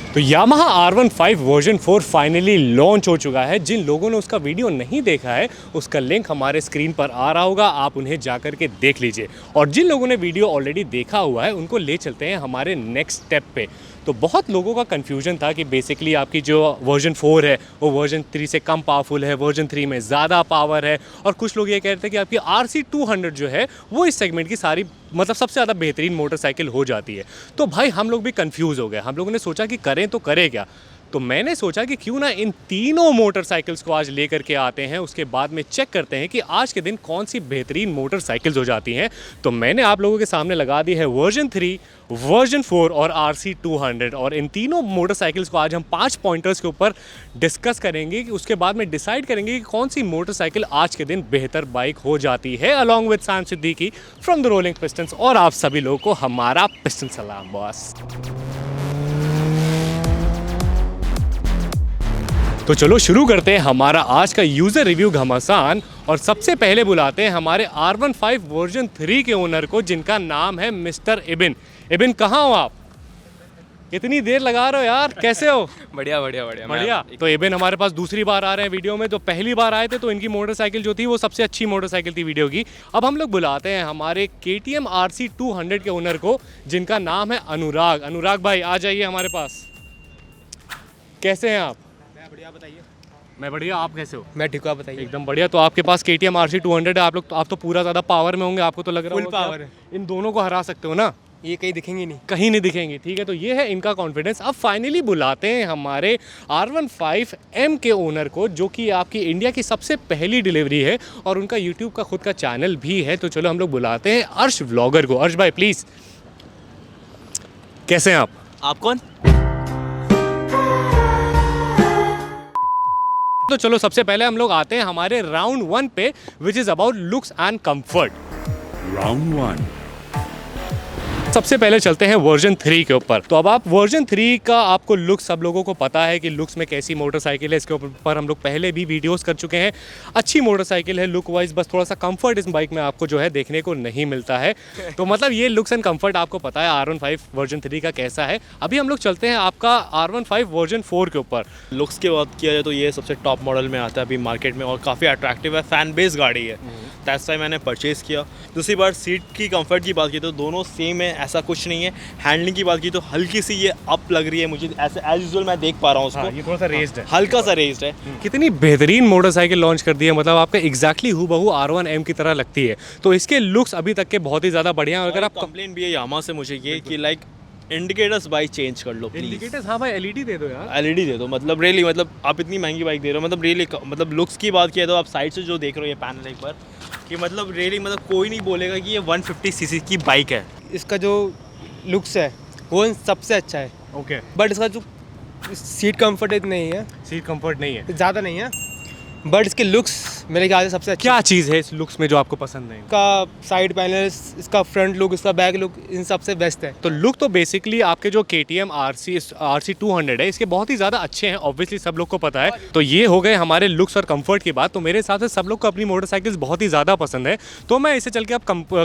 तो Yamaha R15 version 4 finally launch हो चुका है। जिन लोगों ने उसका वीडियो नहीं देखा है उसका लिंक हमारे स्क्रीन पर आ रहा होगा, आप उन्हें जाकर के देख लीजिए। और जिन लोगों ने वीडियो ऑलरेडी देखा हुआ है उनको ले चलते हैं हमारे नेक्स्ट स्टेप पे। तो बहुत लोगों का कन्फ्यूजन था कि बेसिकली आपकी जो वर्जन 4 है वो वर्जन 3 से कम पावरफुल है, वर्जन 3 में ज़्यादा पावर है, और कुछ लोग ये कह रहे थे कि आपकी RC200 जो है वो इस सेगमेंट की सारी मतलब सबसे ज़्यादा बेहतरीन मोटरसाइकिल हो जाती है। तो भाई हम लोग भी कंफ्यूज हो गए। हम लोगों ने सोचा कि करें तो करें क्या। तो मैंने सोचा कि क्यों ना इन तीनों मोटरसाइकिल्स को आज लेकर के आते हैं, उसके बाद में चेक करते हैं कि आज के दिन कौन सी बेहतरीन मोटरसाइकिल्स हो जाती हैं। तो मैंने आप लोगों के सामने लगा दी है वर्जन 3, वर्जन 4 और RC200, और इन तीनों मोटरसाइकिल्स को आज हम 5 पॉइंटर्स के ऊपर डिस्कस करेंगे कि उसके बाद में डिसाइड करेंगे कि कौन सी मोटरसाइकिल आज के दिन बेहतर बाइक हो जाती है। Along with Sam Siddiqui from the rolling pistons, और आप सभी लोगों को हमारा पिस्टन सलाम बॉस। तो चलो शुरू करते हैं हमारा आज का यूज़र रिव्यू घमासान, और सबसे पहले बुलाते हैं हमारे R15 वर्जन 3 के ओनर को, जिनका नाम है मिस्टर इबिन। इबिन, कहाँ हो आप? इतनी देर लगा रहे हो यार, कैसे हो? बढ़िया बढ़िया बढ़िया बढ़िया। तो इबिन हमारे पास दूसरी बार आ रहे हैं वीडियो में। तो पहली बार आए थे तो इनकी मोटरसाइकिल जो थी वो सबसे अच्छी मोटरसाइकिल थी वीडियो की। अब हम लोग बुलाते हैं हमारे KTM RC200 के ओनर को, जिनका नाम है अनुराग। अनुराग भाई आ जाइए हमारे पास। कैसे हैं आप? बढ़िया, बताइए। मैं बढ़िया, आप कैसे हो? मैं ठीक हूँ, बताइए। एकदम बढ़िया। तो आपके पास KTM RC200 है, आप तो पूरा ज़्यादा पावर में होंगे, आपको तो लग रहा फुल होगा कि पावर आप है। इन दोनों को हरा सकते हो ना? ये कहीं दिखेंगे नहीं। कहीं नहीं दिखेंगे, ठीक है। तो ये है इनका कॉन्फिडेंस। अब फाइनली बुलाते हैं हमारे R15M के ओनर को, जो कि आपकी इंडिया की सबसे पहली डिलीवरी है और उनका यूट्यूब का खुद का चैनल भी है। तो चलो हम लोग बुलाते हैं अर्श व्लॉगर को। अर्श भाई प्लीज़, कैसे हैं आप? आप कौन? तो चलो सबसे पहले हम लोग आते हैं हमारे राउंड 1 पे, which is about looks and comfort. Round 1। सबसे पहले चलते हैं वर्जन 3 के ऊपर। तो अब आप वर्जन 3 का आपको लुक सब लोगों को पता है कि लुक्स में कैसी मोटरसाइकिल है, इसके ऊपर हम लोग पहले भी वीडियोस कर चुके हैं। अच्छी मोटरसाइकिल है लुक वाइज, बस थोड़ा सा कंफर्ट इस बाइक में आपको जो है देखने को नहीं मिलता है। तो मतलब ये लुक्स एंड कंफर्ट आपको पता है R15 वर्जन 3 का कैसा है। अभी हम लोग चलते हैं आपका R15 वर्जन 4 के ऊपर। लुक्स की बात किया जाए तो ये सबसे टॉप मॉडल में आता है अभी मार्केट में, और काफ़ी अट्रैक्टिव है, फ़ैन बेस गाड़ी है। दैट्स वाई मैंने परचेज़ किया। दूसरी बार सीट की कंफर्ट की बात की तो दोनों सेम है, ऐसा कुछ नहीं है। हैंडलिंग की बात की तो हल्की सी ये अप लग रही है मुझे, ऐसे एज यूजुअल मैं देख पा रहा हूँ उसको। ये थोड़ा सा रेस्ड है, हल्का सा रेस्ड है। कितनी बेहतरीन मोटरसाइकिल लॉन्च कर दी है, मतलब आपका एग्जैक्टली हूबहू R1M की तरह लगती है। तो इसके लुक्स अभी तक के बहुत ही ज़्यादा बढ़िया हैं। अगर आप कंप्लेन भी है यामा से मुझे ये कि लाइक इंडिकेटर्स बाइक चेंज कर लो प्लीज। इंडिकेटर्स, हाँ भाई LED दे दो यार। LED दे दो, मतलब रियली, मतलब आप इतनी महंगी बाइक दे रहे हो, मतलब रियली, मतलब लुक्स की बात किया तो आप साइड से जो देख रहे हो ये पैनल एक बार, कि मतलब रियली मतलब कोई नहीं बोलेगा कि ये 150cc की बाइक है। इसका जो लुक्स है वो सबसे अच्छा है, ओके। बट इसका जो सीट कंफर्ट इतना नहीं है, सीट कंफर्ट नहीं है। ज़्यादा नहीं है, बट इसके लुक्स मेरे ख्याल से सबसे अच्छा। क्या चीज़ है इस लुक्स में जो आपको पसंद नहीं? इसका साइड पैनल्स, इसका फ्रंट लुक, इसका बैक लुक, इन सबसे बेस्ट है। तो लुक तो बेसिकली आपके जो KTM RC200 है इसके बहुत ही ज़्यादा अच्छे हैं, ऑब्वियसली सब लोग को पता है। तो ये हो गए हमारे लुक्स और कंफर्ट की बात। तो मेरे हिसाब से सब लोग को अपनी मोटरसाइकिल्स बहुत ही ज़्यादा पसंद है। तो मैं इसे चल के अब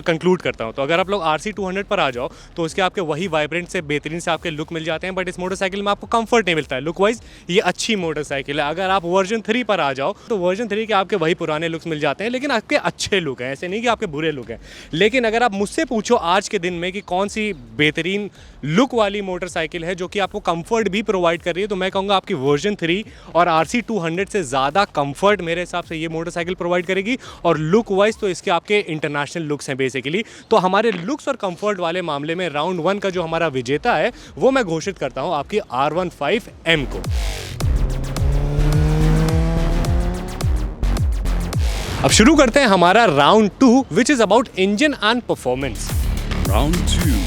कंक्लूड करता हूँ। तो अगर आप लोग RC200 पर आ जाओ तो उसके आपके वही वाइब्रेंट से बेहतरीन से आपके लुक मिल जाते हैं, बट इस मोटरसाइकिल में आपको कंफर्ट नहीं मिलता है। लुक वाइज ये अच्छी मोटरसाइकिल है। अगर आप वर्जन 3 पर आ जाओ तो वर्जन 3 के आपके वही पुराने लुक्स मिल जाते हैं, लेकिन आपके अच्छे लुक हैं, ऐसे नहीं कि आपके बुरे लुक हैं। लेकिन अगर आप मुझसे पूछो आज के दिन में कि कौन सी बेहतरीन लुक वाली मोटरसाइकिल है जो कि आपको कंफर्ट भी प्रोवाइड कर रही है, तो मैं कहूँगा आपकी वर्जन 3 और RC200 से ज़्यादा कंफर्ट मेरे हिसाब से ये मोटरसाइकिल प्रोवाइड करेगी। और लुक वाइज तो इसके आपके इंटरनेशनल लुक्स हैं बेसिकली। तो हमारे लुक्स और कंफर्ट वाले मामले में राउंड 1 का जो हमारा विजेता है वो मैं घोषित करता हूँ आपकी R15M को। अब शुरू करते हैं हमारा round 2, which is about engine and performance. Round 2।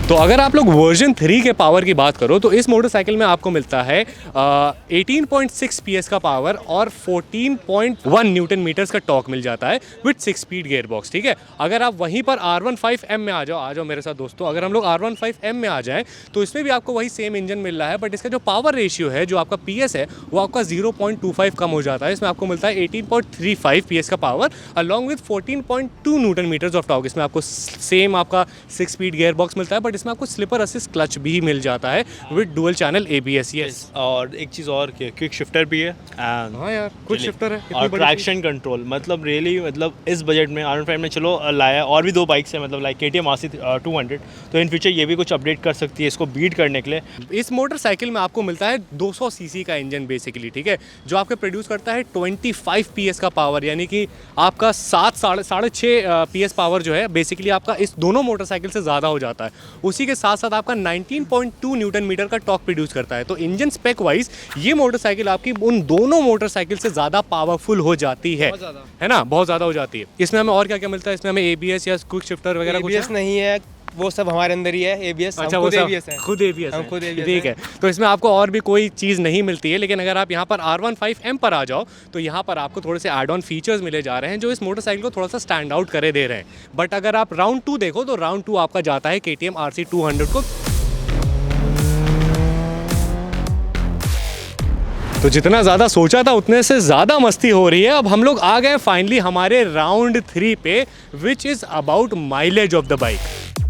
तो अगर आप लोग वर्जन 3 के पावर की बात करो तो इस मोटरसाइकिल में आपको मिलता है 18.6 PS का पावर और 14.1 न्यूटन मीटर्स का टॉर्क मिल जाता है विद 6 स्पीड गियर बॉक्स, ठीक है। अगर आप वहीं पर R15M में आ जाओ मेरे साथ दोस्तों, अगर हम लोग R15M में आ जाएं तो इसमें भी आपको वही सेम इंजन मिल रहा है, बट इसका जो पावर रेशियो है, जो आपका PS है, वो आपका 0.25 कम हो जाता है। इसमें आपको मिलता है 18.35 PS का power along with 14.2 newton meters of torque. इसमें आपको सेम आपका 6 स्पीड गियर बॉक्स मिलता है, बट इसमें आपको स्लिपर असिस्ट क्लच भी मिल जाता है with dual channel ABS। Yes, और एक चीज़ और क्विक शिफ्टर भी है एंड हाँ यार कुछ शिफ्टर है, और ट्रैक्शन कंट्रोल। मतलब रियली मतलब इस बजट में R15 में चलो लाया। और भी 2 बाइक्स हैं मतलब लाइक KTM RC 200, तो इन फ्यूचर ये भी कुछ अपडेट कर सकती है इसको बीट करने के लिए। इस मोटरसाइकिल में आपको मिलता है 200 सीसी का इंजन बेसिकली, ठीक है, जो आपके प्रोड्यूस करता है 25 PS का पावर, यानी कि आपका 6.5 PS पावर जो है बेसिकली आपका इस दोनों मोटरसाइकिल से ज़्यादा हो जाता है। उसी के साथ साथ आपका 19.2 न्यूटन मीटर का टॉर्क प्रोड्यूस करता है। तो इंजन स्पेक वाइज ये मोटरसाइकिल आपकी उन दोनों मोटरसाइकिल से ज़्यादा पावरफुल हो जाती है, है ना, बहुत ज़्यादा हो जाती है। इसमें हमें और क्या क्या मिलता है? इसमें हमें ABS या क्विक शिफ्टर वगैरह कुछ ABS नहीं है, वो सब हमारे अंदर ही है ABS। अच्छा, वो सब खुद ABS है, ठीक है। तो इसमें आपको और भी कोई चीज़ नहीं मिलती है, लेकिन अगर आप यहाँ पर R15M पर आ जाओ तो यहाँ पर आपको थोड़े से एड ऑन फीचर्स मिले जा रहे हैं जो इस मोटरसाइकिल को थोड़ा सा स्टैंड आउट करे दे रहे हैं। बट अगर आप राउंड 2 देखो तो राउंड 2 आपका जाता है KTM RC 200 को। तो जितना ज़्यादा सोचा था उतने से ज़्यादा मस्ती हो रही है। अब हम लोग आ गए फाइनली हमारे राउंड 3 पे, which is about mileage of the bike.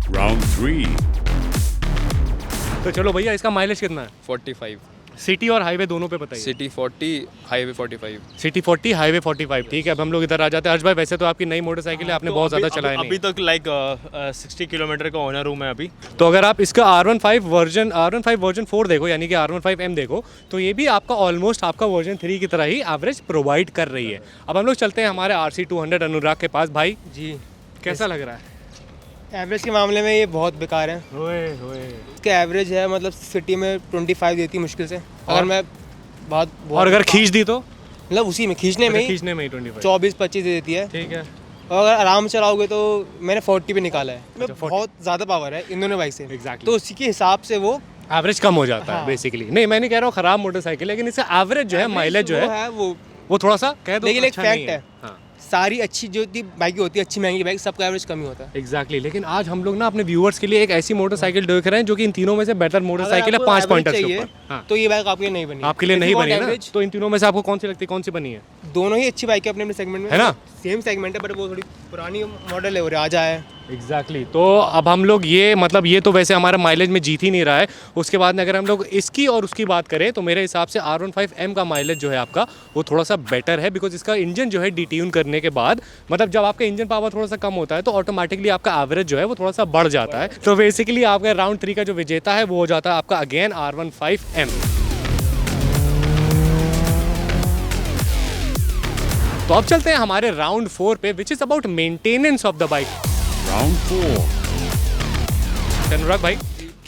Round 3. तो चलो भैया, इसका माइलेज कितना है? 45, सिटी और हाईवे दोनों पे बताइए। City 40, highway 45। सिटी 40, हाईवे 45, ठीक है। अब हम लोग इधर आ जाते हैं। हर्ष भाई, वैसे तो आपकी नई मोटरसाइकिल है, आपने बहुत ज़्यादा चलाया नहीं। अभी तक लाइक 60 किलोमीटर का ओनर हूँ मैं अभी। तो अगर आप इसका R15 वर्जन 4 देखो, यानी कि R15M देखो, तो ये भी आपका ऑलमोस्ट आपका वर्जन 3 की तरह ही एवरेज प्रोवाइड कर रही है। अब हम लोग चलते हैं हमारे RC 200 अनुराग के पास। भाई जी, कैसा लग रहा है? एवरेज के मामले में ये बहुत बेकार है। इसका एवरेज है मतलब सिटी में 25 देती है मुश्किल से, अगर मैं बहुत और अगर खींच दी तो मतलब उसी में खींचने में ही 25 24-25 दे देती है, ठीक है। और अगर आराम से चलाओगे तो मैंने 40 पे निकाला है। बहुत ज़्यादा पावर है इन दोनों बाइक से। Exactly. तो उसी के हिसाब से वो एवरेज कम हो जाता है हाँ। बेसिकली। नहीं, मैं नहीं कह रहा हूँ खराब मोटरसाइकिल, लेकिन इसका एवरेज जो है, माइलेज जो है वो थोड़ा सा कह दो लेकिन एक अच्छा नहीं फैक्ट है, हाँ। सारी अच्छी जो बाइक होती है, अच्छी महंगी बाइक, सबका एवरेज कम ही होता है। एग्जैक्टली लेकिन आज हम लोग ना अपने व्यूअर्स के लिए एक ऐसी मोटरसाइकिल देख रहे हैं जो कि इन तीनों में से बेटर मोटरसाइकिल है 5 पॉइंटर्स के ऊपर। हाँ। तो ये बाइक आपके लिए नहीं बनी। आपके लिए नहीं बनी है ना? average, तो इन तीनों में से आपको कौन सी लगती है, कौन सी बनी है? दोनों ही अच्छी बाइक है अपने अपने सेगमेंट में, है ना? सेम सेगमेंट है, बट वो थोड़ी पुरानी मॉडल है और आज आया है। एग्जैक्टली तो अब हम लोग ये मतलब ये तो वैसे हमारा माइलेज में जीत ही नहीं रहा है। उसके बाद में अगर हम लोग इसकी और उसकी बात करें तो मेरे हिसाब से R15M का माइलेज जो है आपका वो थोड़ा सा बेटर है, बिकॉज इसका इंजन जो है डिट्यून करने के बाद मतलब जब आपका इंजन पावर थोड़ा सा कम होता है तो ऑटोमेटिकली आपका एवरेज जो है वो थोड़ा सा बढ़ जाता है। तो बेसिकली आपका राउंड 3 का जो विजेता है वो हो जाता है आपका अगेन R15M। तो अब चलते हैं हमारे राउंड 4 पे, which is about maintenance of the bike. Round 4. अनुराग भाई,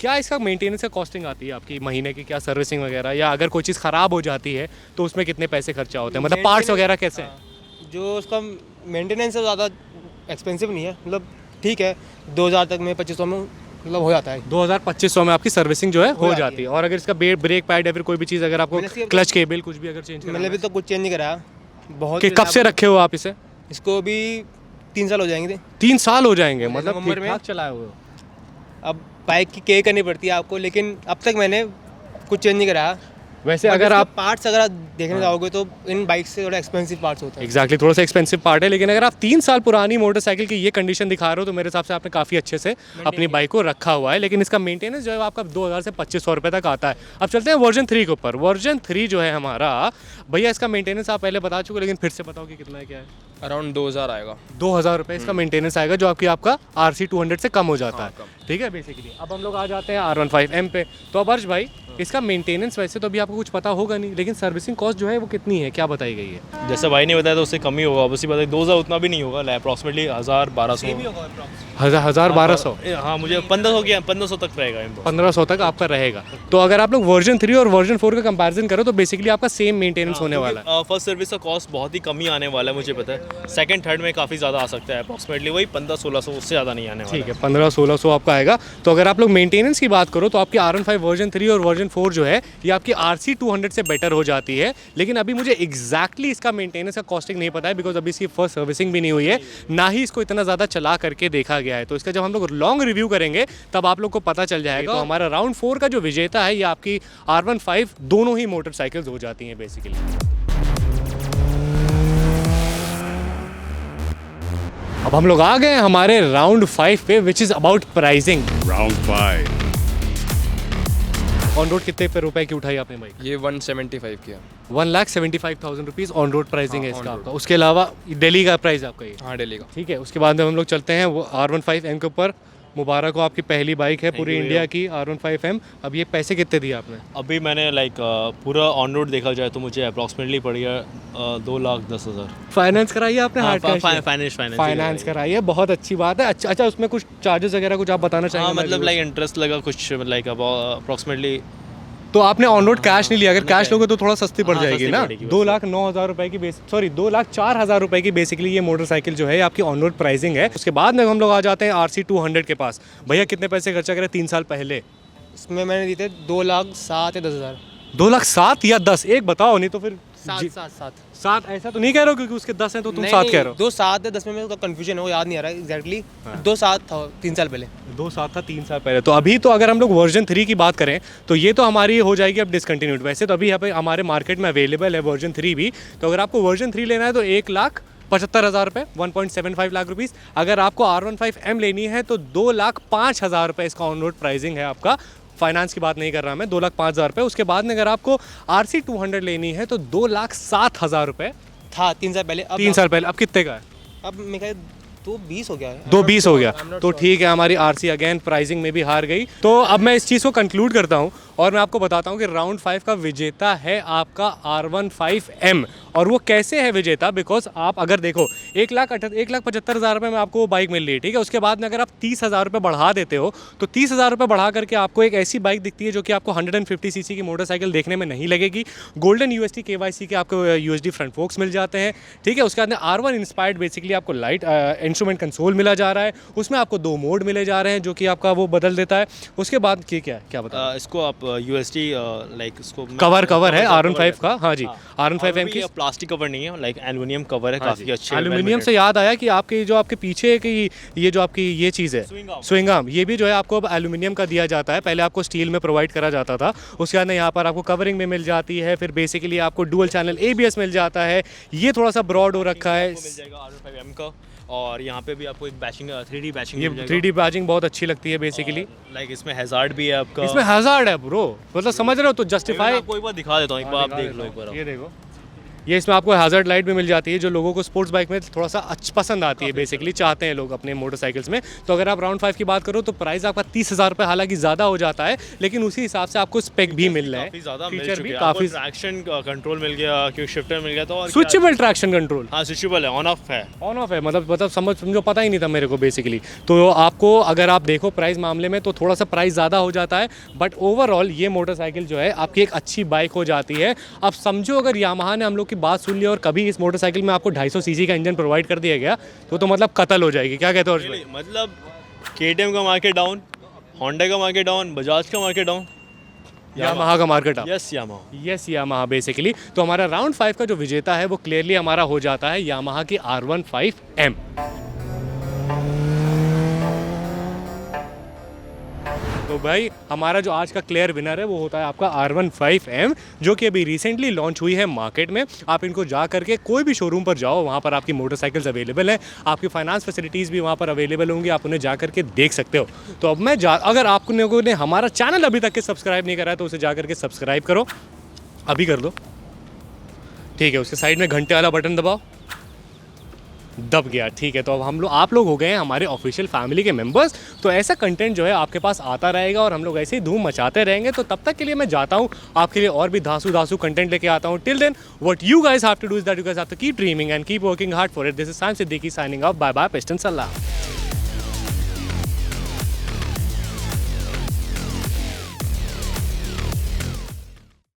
क्या इसका मेंटेनेंस का कॉस्टिंग आती है आपकी महीने की, क्या सर्विसिंग वगैरह, या अगर कोई चीज़ ख़राब हो जाती है तो उसमें कितने पैसे खर्चा होते हैं, मतलब पार्ट्स वगैरह कैसे हैं? जो उसका मेंटेनेंस है ज़्यादा एक्सपेंसिव नहीं है, मतलब ठीक है 2000 तक में 2500 में मतलब हो जाता है। 2000-2500 में आपकी सर्विसिंग जो है हो जाती जाती है। और अगर इसका ब्रेक पैड या फिर कोई भी चीज़ अगर आपको मैंने क्लच केबल कुछ भी अगर चेंज करना मैंने अभी तो कुछ चेंज नहीं कराया बहुत। कि कब से रखे हो आप इसे? इसको भी 3 साल हो जाएंगे। 3 साल हो जाएंगे, मतलब नवंबर में ठीक-ठाक चलाए हुए हो। अब बाइक की केयर करनी पड़ती है आपको, लेकिन अब तक मैंने कुछ चेंज नहीं कराया। वैसे अगर आप पार्ट्स अगर आप देखने जाओगे तो इन बाइक से थोड़ा एक्सपेंसिव पार्ट्स होते हैं। एग्जैक्टली थोड़ा सा एक्सपेंसिव पार्ट है, लेकिन अगर आप 3 साल पुरानी मोटरसाइकिल की ये कंडीशन दिखा रहे हो तो मेरे हिसाब से आपने काफ़ी अच्छे से अपनी बाइक को रखा हुआ है। लेकिन इसका मेंटेनेंस जो है आपका 2000 से 2500 रुपये तक आता है। अब चलते हैं वर्जन 3 के ऊपर। वर्जन 3 जो है हमारा भैया, इसका मेंटेनेंस आप पहले बता चुके, लेकिन फिर से बताओ कि कितना है, क्या है? अराउंड 2000 आएगा। 2000 रुपये इसका मेंटेनेंस आएगा, जो आपका RC 200 से कम हो जाता है, ठीक है बेसिकली। अब हम लोग आ जाते हैं R15M पे। तो अब हर्ष भाई, इसका मेंटेनेंस वैसे तो अभी आपको कुछ पता होगा नहीं, लेकिन सर्विसिंग कॉस्ट जो है वो कितनी है, क्या बताई गई है? जैसे भाई ने बताया तो उससे कम ही होगा, ऑब्वियसली बताया 2000 उतना भी नहीं होगा, अप्रॉक्सीमेटली 1000-1200। 1200? हाँ, मुझे 1500 तक रहेगा। 1500 तक आपका रहेगा। तो अगर आप लोग वर्जन 3 और वर्जन 4 का कंपैरिजन करो तो बेसिकली आपका सेम मेंटेनेंस होने वाला है। फर्स्ट सर्विस का कॉस्ट बहुत ही कम ही आने वाला है, मुझे पता है। सेकंड थर्ड में काफ़ी ज़्यादा आ सकता है, अप्रॉक्सीमेटली वही 1500-1600, उससे ज़्यादा नहीं आने वाला। ठीक है, 1500-1600 आपका आएगा। तो अगर आप लोग मेंटेनेंस की बात करो तो आपकी R15 वर्जन 3 और वर्जन 4 जो है ये आपकी RC 200 से बेटर हो जाती है। लेकिन अभी मुझे एग्जैक्टली इसका मेंटेनेंस का कॉस्टिंग नहीं पता है, बिकॉज अभी इसकी फर्स्ट सर्विसिंग भी नहीं हुई है, ना ही इसको इतना ज़्यादा चला करके देखा गया है। तो इसका जब हम लोग लॉन्ग रिव्यू करेंगे तब आप लोग को पता चल जाएगा। तो हमारा राउंड 4 का जो विजेता है ये आपकी R15 दोनों ही मोटरसाइकिल्स हो जाती हैं बेसिकली। अब हम लोग आ गए हैं हमारे राउंड 5 पे, which is about pricing. Round 5. On road कितने पे रुपए की उठाई आपने बाइक? ये 175 किया। 1,75,000 रुपीज़ ऑन रोड प्राइसिंग है हाँ, इसका on आपका। उसके अलावा दिल्ली का प्राइस आपका ये, हाँ दिल्ली का। ठीक है। उसके बाद में हम लोग चलते हैं वो R15M के ऊपर। मुबारक हो, आपकी पहली बाइक है पूरी you इंडिया की R15M। अब ये पैसे कितने दिए आपने? अभी मैंने पूरा ऑन रोड देखा जाए तो मुझे अप्रॉक्सीमेटली पड़ गया 2,10,000। फाइनेंस कराई है आपने? Hard cash? फाइनेंस कराई है, बहुत अच्छी बात है। अच्छा, उसमें कुछ चार्जेस वगैरह कुछ आप बताना हाँ चाहेंगे? मतलब लाइक इंटरेस्ट लगा कुछ लाइक अप्रॉक्सीमेटली। तो आपने ऑन रोड कैश नहीं लिया? अगर कैश लोगे तो थोड़ा सस्ती पड़ हाँ, जाएगी सस्ती ना। पड़ेगी वैसे। 2,09,000 रुपए की 2,04,000 रुपए की बेसिकली ये मोटरसाइकिल जो है आपकी ऑन रोड प्राइसिंग है। उसके बाद में हम लोग आ जाते हैं RC200 के पास। भैया कितने पैसे खर्चा करे 3 साल पहले? इसमें मैंने दिए थे 2,07,000 या 10,000। 2,07,000 या 10? एक बताओ, नहीं तो फिर 7 7 ऐसा तो नहीं कह रहे हो क्योंकि उसके 10 हैं तो तुम 7 कह रहे हो। 2,07 या 10 में मेरे को कंफ्यूजन है, वो याद नहीं आ रहा एग्जैक्टली। 2,07 था 3 साल पहले। 2,07 था 3 साल पहले। तो अभी तो अगर हम लोग वर्जन 3 की बात करें तो ये तो हमारी हो जाएगी अब डिसकंटिन्यूड। वैसे तो अभी यहाँ पे हमारे मार्केट में अवेलेबल है वर्जन 3 भी। तो अगर आपको वर्जन 3 लेना है तो 1,75,000 रुपये, 1.75 लाख रुपीज़। अगर आपको R15M लेनी है तो 2,05,000 रुपये इसका ऑन रोड प्राइसिंग है आपका। फाइनेंस की बात नहीं कर रहा मैं, 2,05,000 रुपये। उसके बाद में अगर आपको RC200 लेनी है तो 2,07,000 रुपये था 3 साल पहले। 3 साल पहले। अब कितने का है? अब मेरे ख्याल 2,20 हो गया है। 2,20 हो गया। I'm not तो sure. ठीक है, हमारी RC अगेन प्राइसिंग में भी हार गई। तो अब मैं इस चीज़ को कंक्लूड करता हूँ और मैं आपको बताता हूँ कि राउंड 5 का विजेता है आपका R15M। और वो कैसे है विजेता? बिकॉज आप अगर देखो 1,75,000 रुपये में आपको वो बाइक मिल रही है, ठीक है। उसके बाद में अगर आप 30,000 रुपये बढ़ा देते हो तो 30,000 रुपये बढ़ा करके आपको एक ऐसी बाइक दिखती है जो कि आपको 150 सीसी की मोटरसाइकिल देखने में नहीं लगेगी। गोल्डन USD KYC के आपको USD फ्रंट फोक्स मिल जाते हैं, ठीक है। उसके बाद में R1 इंस्पायर्ड बेसिकली आपको लाइट इंस्ट्रूमेंट कंसोल मिला जा रहा है। उसमें आपको 2 मोड मिले जा रहे हैं जो कि आपका वो बदल देता है। उसके बाद क्या बता इसको आप USD लाइक इसको कवर है R15 का। हाँ जी, R15M की प्लास्टिक कवर नहीं है, लाइक एल्युमिनियम कवर है, काफी अच्छे। एल्यूमिनियम से याद आया कि आपके पीछे की ये जो आपकी ये चीज़ है स्विंग आर्म, ये भी जो है आपको अब एल्यूमिनियम का दिया जाता है। पहले आपको स्टील में प्रोवाइड करा जाता था। उसके बाद यहाँ पर आपको कवरिंग में मिल जाती है। फिर बेसिकली आपको डुअल चैनल ABS मिल जाता है। ये थोड़ा सा ब्रॉड हो रखा है। मिल जाएगा R15M का। और यहाँ पे भी आपको एक बैचिंग 3D बैचिंग ये 3D बैचिंग बहुत अच्छी लगती है बेसिकली। लाइक इसमें हैजार्ड भी है आपका। इसमें हैजार्ड है ब्रो, मतलब समझ रहे हो? तो जस्टिफाई आपको एक बार दिखा देता हूँ, एक बार आप देख लो एक बार। ये देखो, ये इसमें आपको हैज़र्ड लाइट भी मिल जाती है जो लोगों को स्पोर्ट्स बाइक में थोड़ा सा पसंद आती है, बेसिकली चाहते हैं लोग अपने मोटरसाइकिल्स में। तो अगर आप राउंड 5 की बात करो तो प्राइस आपका 30,000 रुपये हालांकि ज़्यादा हो जाता है, लेकिन उसी हिसाब से आपको स्पेक भी मिल रहा है, काफी ज़्यादा फीचर भी काफी काफ़ी। ट्रैक्शन कंट्रोल मिल गया, क्विक शिफ्टर मिल गया, तो और स्विचेबल ट्रैक्शन कंट्रोल। हाँ स्विचेबल है, ऑन ऑफ है। ऑन ऑफ है, मतलब समझो पता ही नहीं था मेरे को बेसिकली। तो आपको अगर आप देखो प्राइस मामले में तो थोड़ा सा प्राइस ज़्यादा हो जाता है, बट ओवरऑल ये मोटरसाइकिल जो है आपकी एक अच्छी बाइक हो जाती है। अब समझो अगर यामाहा ने हम लोग की बात सुन ली और कभी इस मोटरसाइकिल में आपको 250 सीसी का इंजन प्रोवाइड कर दिया गया तो मतलब कत्ल हो जाएगी। क्या कहते हो अर्जुन भाई? मतलब KTM का मार्केट डाउन, होंडा का मार्केट डाउन, बजाज का मार्केट डाउन, यामाहा का market up. Yes Yamaha. Yes Yamaha basically. तो हमारा राउंड 5 का जो विजेता है वो क्लियरली हमारा हो जाता है यामाहा की R15M। तो भाई हमारा जो आज का क्लियर विनर है वो होता है आपका R15M, जो कि अभी रिसेंटली लॉन्च हुई है मार्केट में। आप इनको जा करके कोई भी शोरूम पर जाओ, वहाँ पर आपकी मोटरसाइकिल्स अवेलेबल हैं, आपकी फाइनेंस फैसिलिटीज़ भी वहाँ पर अवेलेबल होंगी, आप उन्हें जा करके देख सकते हो। तो अब अगर आप लोगों ने हमारा चैनल अभी तक के सब्सक्राइब नहीं करा है तो उसे जा करके सब्सक्राइब करो, अभी कर दो, ठीक है। उसके साइड में घंटे वाला बटन दबाओ, दब गया, ठीक है। तो अब आप लोग हो गए हैं हमारे ऑफिशियल फैमिली के मेंबर्स। तो ऐसा कंटेंट जो है आपके पास आता रहेगा और हम लोग ऐसे ही धूम मचाते रहेंगे। तो तब तक के लिए मैं जाता हूँ, आपके लिए और भी धांसू कंटेंट लेके आता हूँ। Till then what you guys have to do is that you guys have to keep dreaming and keep working hard for it. This is Saim Siddiqui signing off. Bye bye, पेस्टन सलाम।